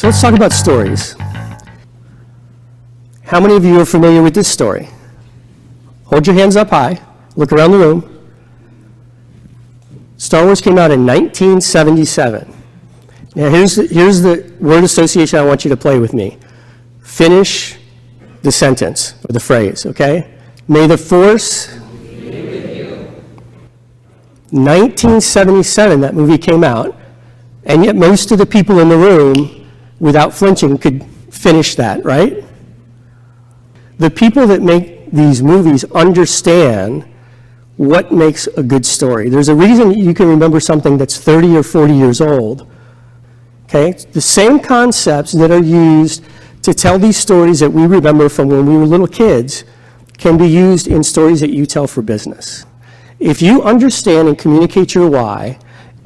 So let's talk about stories. How many of you are familiar with this story? Hold your hands up high. Look around the room. Star Wars came out in 1977. Now here's the word association I want you to play with me. Finish the sentence or the phrase, okay? May the Force be with you. 1977, that movie came out, and yet most of the people in the room, without flinching, could finish that, right? The people that make these movies understand what makes a good story. There's a reason you can remember something that's 30 or 40 years old. Okay? The same concepts that are used to tell these stories that we remember from when we were little kids can be used in stories that you tell for business. If you understand and communicate your why,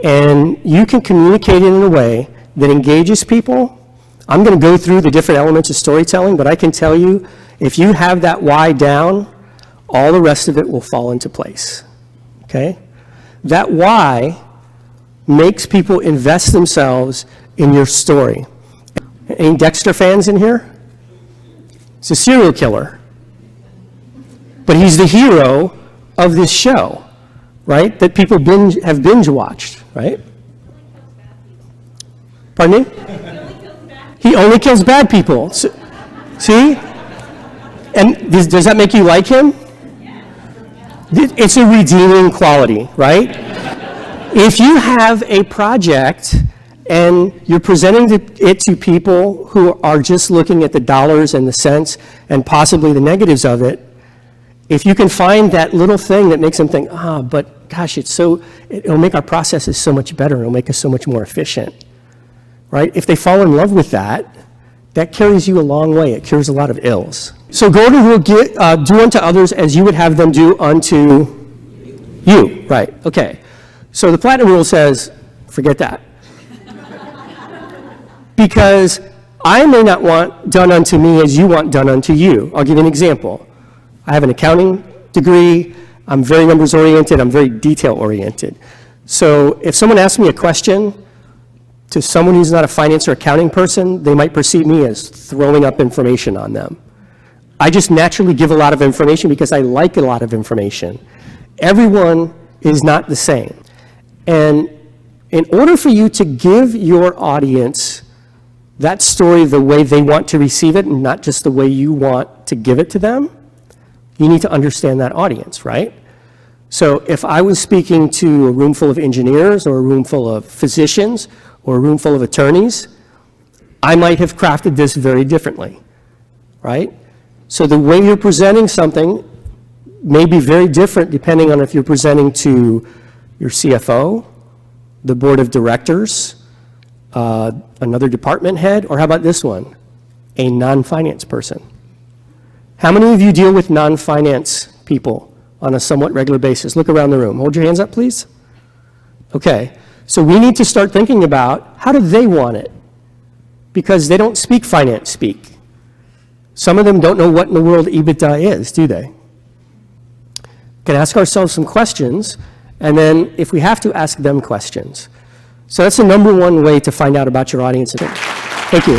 and you can communicate it in a way that engages people, I'm going to go through the different elements of storytelling, but I can tell you, if you have that why down, all the rest of it will fall into place, okay? That why makes people invest themselves in your story. Any Dexter fans in here? He's a serial killer, but he's the hero of this show, right? That people have binge watched, right? Pardon me? He only kills bad people. So, see? And does that make you like him? It's a redeeming quality, right? If you have a project and you're presenting it to people who are just looking at the dollars and the cents and possibly the negatives of it, if you can find that little thing that makes them think, but gosh, it'll make our processes so much better, it'll make us so much more efficient, right? If they fall in love with that, that carries you a long way. It cures a lot of ills. So Gordon will do unto others as you would have them do unto you, right? Okay. So the platinum rule says, forget that. Because I may not want done unto me as you want done unto you. I'll give you an example. I have an accounting degree. I'm very numbers oriented. I'm very detail oriented. So if someone asks me a question to someone who's not a finance or accounting person, they might perceive me as throwing up information on them. I just naturally give a lot of information because I like a lot of information. Everyone is not the same. And in order for you to give your audience that story the way they want to receive it and not just the way you want to give it to them, you need to understand that audience, right? So if I was speaking to a room full of engineers or a room full of physicians or a room full of attorneys, I might have crafted this very differently, right? So the way you're presenting something may be very different depending on if you're presenting to your CFO, the board of directors, another department head, or how about this one, a non-finance person. How many of you deal with non-finance people on a somewhat regular basis? Look around the room. Hold your hands up, please. Okay, so we need to start thinking about how do they want it? Because they don't speak finance speak. Some of them don't know what in the world EBITDA is, do they? We can ask ourselves some questions, and then if we have to, ask them questions. So that's the number one way to find out about your audience. Thank you.